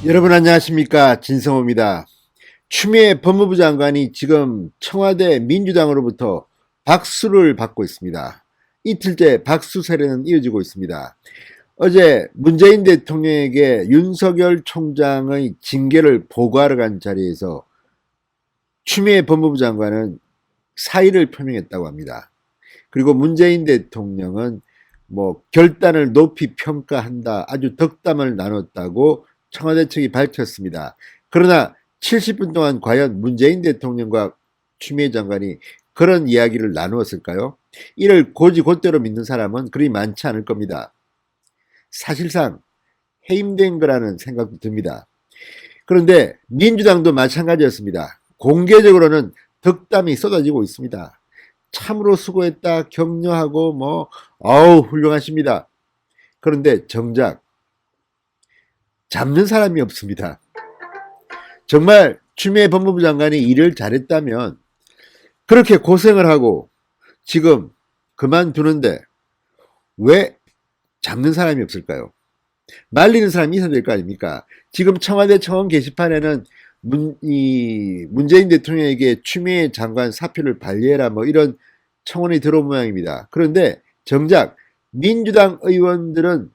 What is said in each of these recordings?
여러분 안녕하십니까, 진성호입니다. 추미애 법무부 장관이 지금 청와대 민주당으로부터 박수를 받고 있습니다. 이틀째 박수 세례는 이어지고 있습니다. 어제 문재인 대통령에게 윤석열 총장의 징계를 보고하러 간 자리에서 추미애 법무부 장관은 사의를 표명했다고 합니다. 그리고 문재인 대통령은 결단을 높이 평가한다, 아주 덕담을 나눴다고 청와대 측이 밝혔습니다. 그러나 70분 동안 과연 문재인 대통령과 추미애 장관이 그런 이야기를 나누었을까요? 이를 곧이곧대로 믿는 사람은 그리 많지 않을 겁니다. 사실상 해임된 거라는 생각도 듭니다. 그런데 민주당도 마찬가지였습니다. 공개적으로는 덕담이 쏟아지고 있습니다. 참으로 수고했다, 격려하고 어우 훌륭하십니다. 그런데 정작 잡는 사람이 없습니다. 정말 추미애 법무부 장관이 일을 잘했다면 그렇게 고생을 하고 지금 그만두는데 왜 잡는 사람이 없을까요? 말리는 사람이 있어야 될 거 아닙니까? 지금 청와대 청원 게시판에는 문재인 대통령에게 추미애 장관 사표를 발리해라 이런 청원이 들어온 모양입니다. 그런데 정작 민주당 의원들은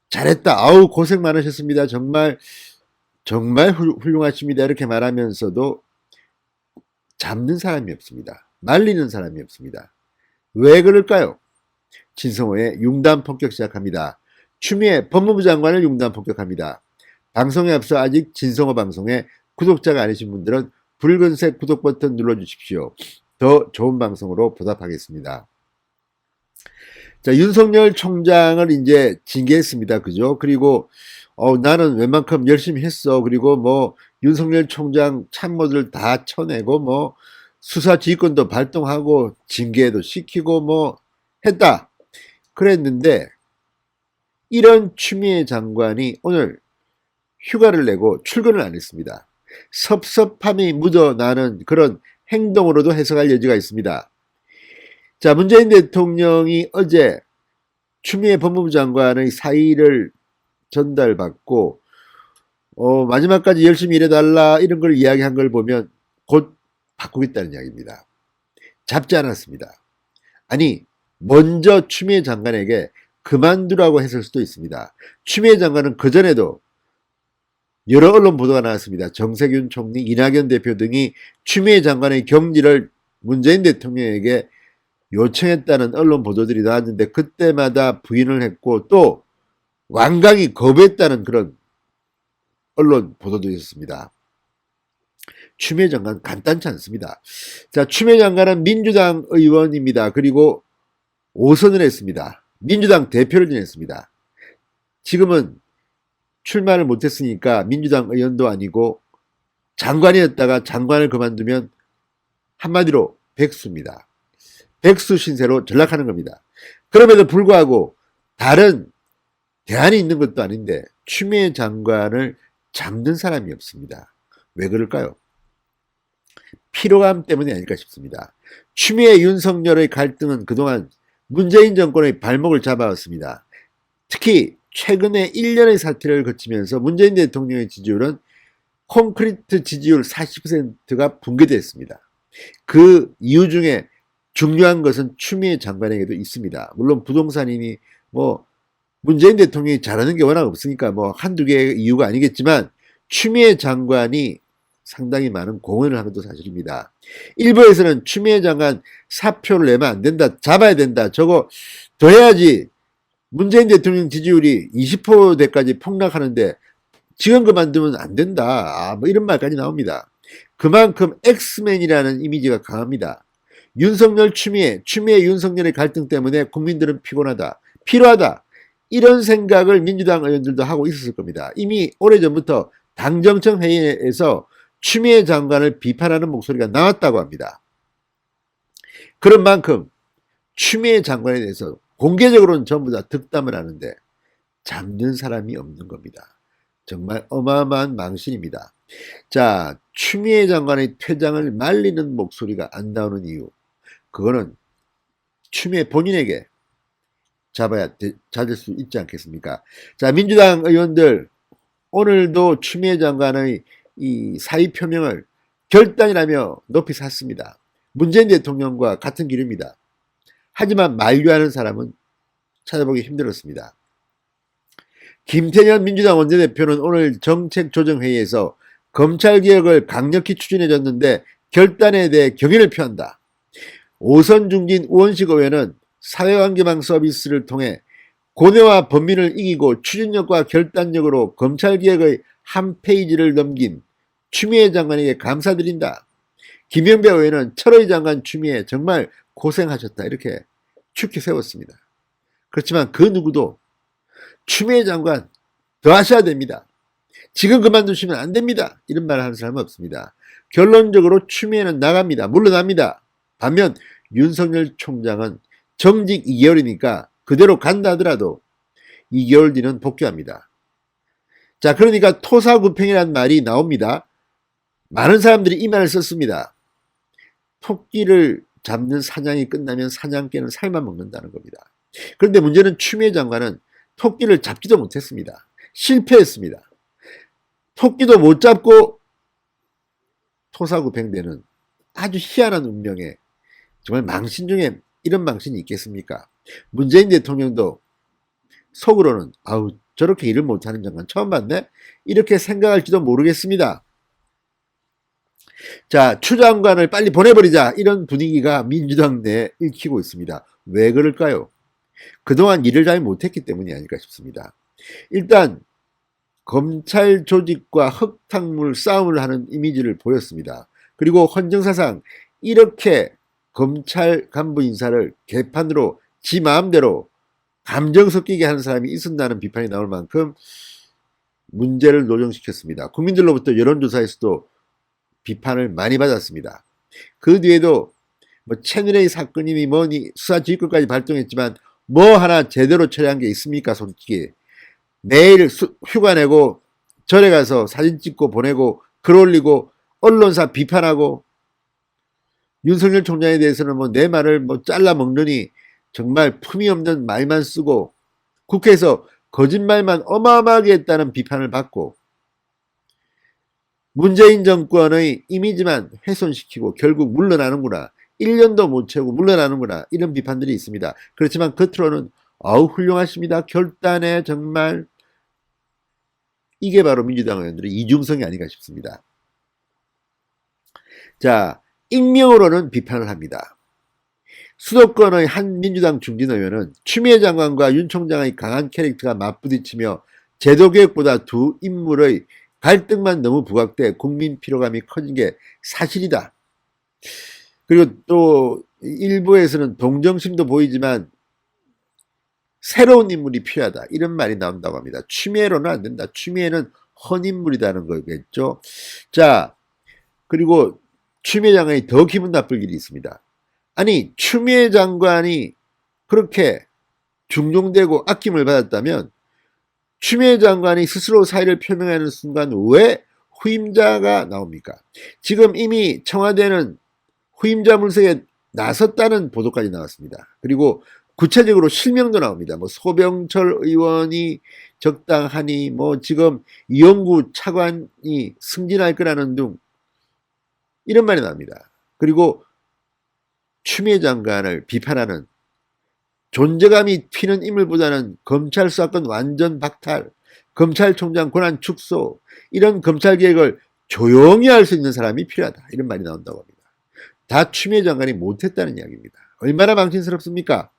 잘했다, 아우 고생 많으셨습니다, 정말 훌륭하십니다 이렇게 말하면서도 잡는 사람이 없습니다. 말리는 사람이 없습니다. 왜 그럴까요? 진성호의 융단 폭격 시작합니다. 추미애 법무부 장관을 융단 폭격합니다. 방송에 앞서 아직 진성호 방송에 구독자가 아니신 분들은 붉은색 구독 버튼 눌러주십시오. 더 좋은 방송으로 보답하겠습니다. 자, 윤석열 총장을 이제 징계했습니다. 그죠? 그리고 나는 웬만큼 열심히 했어. 그리고 윤석열 총장 참모들 다 쳐내고 수사 지휘권도 발동하고 징계도 시키고 했다. 그랬는데 이런 추미애 장관이 오늘 휴가를 내고 출근을 안 했습니다. 섭섭함이 묻어나는 그런 행동으로도 해석할 여지가 있습니다. 자, 문재인 대통령이 어제 추미애 법무부 장관의 사의를 전달받고 마지막까지 열심히 일해달라 이런 걸 이야기한 걸 보면 곧 바꾸겠다는 이야기입니다. 잡지 않았습니다. 아니, 먼저 추미애 장관에게 그만두라고 했을 수도 있습니다. 추미애 장관은 그전에도 여러 언론 보도가 나왔습니다. 정세균 총리, 이낙연 대표 등이 추미애 장관의 격리를 문재인 대통령에게 요청했다는 언론 보도들이 나왔는데 그때마다 부인을 했고 또 완강히 거부했다는 그런 언론 보도도 있었습니다. 추미애 장관 간단치 않습니다. 자, 추미애 장관은 민주당 의원입니다. 그리고 5선을 했습니다. 민주당 대표를 지냈습니다. 지금은 출마를 못했으니까 민주당 의원도 아니고 장관이었다가 장관을 그만두면 한마디로 백수입니다. 백수 신세로 전락하는 겁니다. 그럼에도 불구하고 다른 대안이 있는 것도 아닌데 추미애 장관을 잡는 사람이 없습니다. 왜 그럴까요? 피로감 때문이 아닐까 싶습니다. 추미애 윤석열의 갈등은 그동안 문재인 정권의 발목을 잡아왔습니다. 특히 최근에 1년의 사태를 거치면서 문재인 대통령의 지지율은 콘크리트 지지율 40%가 붕괴됐습니다. 그 이유 중에 중요한 것은 추미애 장관에게도 있습니다. 물론 부동산이니 문재인 대통령이 잘하는 게 워낙 없으니까 한두 개의 이유가 아니겠지만 추미애 장관이 상당히 많은 공헌을 한 것도 사실입니다. 일부에서는 추미애 장관 사표를 내면 안 된다, 잡아야 된다, 저거 더 해야지 문재인 대통령 지지율이 20%대까지 폭락하는데 지금 그만두면 안 된다, 이런 말까지 나옵니다. 그만큼 엑스맨이라는 이미지가 강합니다. 윤석열 추미애 윤석열의 갈등 때문에 국민들은 피곤하다, 필요하다, 이런 생각을 민주당 의원들도 하고 있었을 겁니다. 이미 오래전부터 당정청 회의에서 추미애 장관을 비판하는 목소리가 나왔다고 합니다. 그런 만큼 추미애 장관에 대해서 공개적으로는 전부 다 득담을 하는데 잡는 사람이 없는 겁니다. 정말 어마어마한 망신입니다. 자, 추미애 장관의 퇴장을 말리는 목소리가 안 나오는 이유, 그거는 추미애 본인에게 잡을 수 있지 않겠습니까? 자, 민주당 의원들 오늘도 추미애 장관의 이 사의 표명을 결단이라며 높이 샀습니다. 문재인 대통령과 같은 길입니다. 하지만 만류하는 사람은 찾아보기 힘들었습니다. 김태년 민주당 원내대표는 오늘 정책조정회의에서 검찰개혁을 강력히 추진해줬는데 결단에 대해 경의를 표한다. 오선 중진 우원식 의원은 사회관계망 서비스를 통해 고뇌와 범민을 이기고 추진력과 결단력으로 검찰개혁의 한 페이지를 넘긴 추미애 장관에게 감사드린다. 김영배 의원은 철의 장관 추미애 정말 고생하셨다. 이렇게 축히 세웠습니다. 그렇지만 그 누구도 추미애 장관 더 하셔야 됩니다. 지금 그만두시면 안 됩니다. 이런 말을 하는 사람은 없습니다. 결론적으로 추미애는 나갑니다. 물러납니다. 반면 윤석열 총장은 정직 2개월이니까 그대로 간다 하더라도 2개월 뒤는 복귀합니다. 자, 그러니까 토사구팽이라는 말이 나옵니다. 많은 사람들이 이 말을 썼습니다. 토끼를 잡는 사냥이 끝나면 사냥개는 살만 먹는다는 겁니다. 그런데 문제는 추미애 장관은 토끼를 잡지도 못했습니다. 실패했습니다. 토끼도 못 잡고 토사구팽되는 아주 희한한 운명에 정말 망신 중에 이런 망신이 있겠습니까? 문재인 대통령도 속으로는 아우 저렇게 일을 못하는 장관 처음 봤네? 이렇게 생각할지도 모르겠습니다. 자, 추 장관을 빨리 보내버리자 이런 분위기가 민주당 내에 읽히고 있습니다. 왜 그럴까요? 그동안 일을 잘 못했기 때문이 아닐까 싶습니다. 일단 검찰 조직과 흙탕물 싸움을 하는 이미지를 보였습니다. 그리고 헌정사상 이렇게 검찰 간부 인사를 개판으로 지 마음대로 감정 섞이게 하는 사람이 있었다는 비판이 나올 만큼 문제를 노정시켰습니다. 국민들로부터 여론조사에서도 비판을 많이 받았습니다. 그 뒤에도 뭐 채널A 사건이니 뭐니 수사지휘권까지 발동했지만 뭐 하나 제대로 처리한 게 있습니까? 솔직히 매일 휴가 내고 절에 가서 사진 찍고 보내고 글 올리고 언론사 비판하고 윤석열 총장에 대해서는 뭐 내 말을 뭐 잘라 먹느니 정말 품위 없는 말만 쓰고 국회에서 거짓말만 어마어마하게 했다는 비판을 받고 문재인 정권의 이미지만 훼손시키고 결국 물러나는구나. 1년도 못 채우고 물러나는구나. 이런 비판들이 있습니다. 그렇지만 겉으로는 아우 훌륭하십니다. 결단에 정말 이게 바로 민주당 의원들의 이중성이 아닌가 싶습니다. 자, 익명으로는 비판을 합니다. 수도권의 한 민주당 중진 의원은 추미애 장관과 윤 총장의 강한 캐릭터가 맞부딪히며 제도개혁보다 두 인물의 갈등만 너무 부각돼 국민 피로감이 커진 게 사실이다. 그리고 또 일부에서는 동정심도 보이지만 새로운 인물이 필요하다. 이런 말이 나온다고 합니다. 추미애로는 안 된다. 추미애는 헌인물이라는 거겠죠. 자, 그리고 추미애 장관이 더 기분 나쁠 일이 있습니다. 아니, 추미애 장관이 그렇게 중용되고 아낌을 받았다면 추미애 장관이 스스로 사의를 표명하는 순간 왜 후임자가 나옵니까? 지금 이미 청와대는 후임자 물색에 나섰다는 보도까지 나왔습니다. 그리고 구체적으로 실명도 나옵니다. 뭐 소병철 의원이 적당하니 뭐 지금 이용구 차관이 승진할 거라는 등 이런 말이 나옵니다. 그리고 추미애 장관을 비판하는 존재감이 튀는 인물보다는 검찰 수사권 완전 박탈, 검찰총장 권한 축소, 이런 검찰개혁을 조용히 할 수 있는 사람이 필요하다. 이런 말이 나온다고 합니다. 다 추미애 장관이 못했다는 이야기입니다. 얼마나 망신스럽습니까?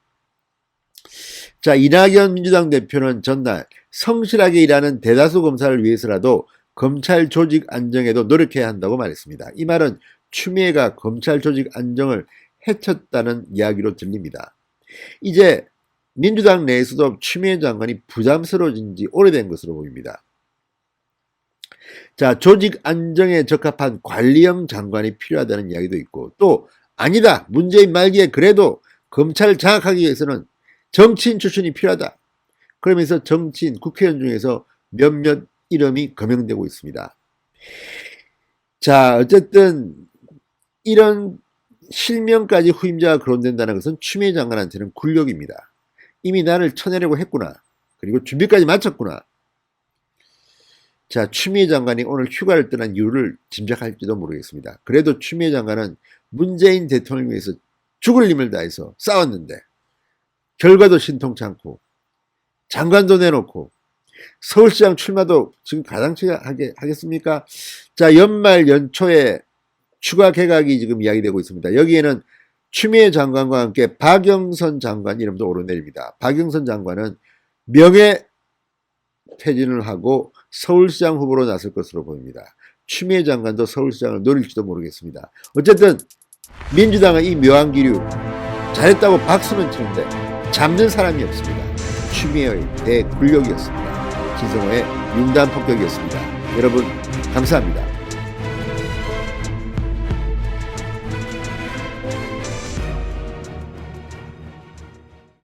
자, 이낙연 민주당 대표는 전날 성실하게 일하는 대다수 검사를 위해서라도 검찰 조직 안정에도 노력해야 한다고 말했습니다. 이 말은 추미애가 검찰 조직 안정을 해쳤다는 이야기로 들립니다. 이제 민주당 내에서도 추미애 장관이 부담스러워진 지 오래된 것으로 보입니다. 자, 조직 안정에 적합한 관리형 장관이 필요하다는 이야기도 있고 또 아니다. 문재인 말기에 그래도 검찰을 장악하기 위해서는 정치인 출신이 필요하다. 그러면서 정치인 국회의원 중에서 몇몇 이름이 거명되고 있습니다. 자, 어쨌든 이런 실명까지 후임자가 거론된다는 것은 추미애 장관한테는 굴욕입니다. 이미 나를 쳐내려고 했구나. 그리고 준비까지 마쳤구나. 자, 추미애 장관이 오늘 휴가를 떠난 이유를 짐작할지도 모르겠습니다. 그래도 추미애 장관은 문재인 대통령을 위해서 죽을 힘을 다해서 싸웠는데 결과도 신통치 않고 장관도 내놓고 서울시장 출마도 지금 가당치 하겠습니까? 자, 연말 연초에 추가 개각이 지금 이야기되고 있습니다. 여기에는 추미애 장관과 함께 박영선 장관 이름도 오르내립니다. 박영선 장관은 명예 퇴진을 하고 서울시장 후보로 나설 것으로 보입니다. 추미애 장관도 서울시장을 노릴지도 모르겠습니다. 어쨌든 민주당은 이 묘한 기류 잘했다고 박수는 치는데 잡는 사람이 없습니다. 추미애의 대굴욕이었습니다. 진성호의 융단 폭격이었습니다. 여러분 감사합니다.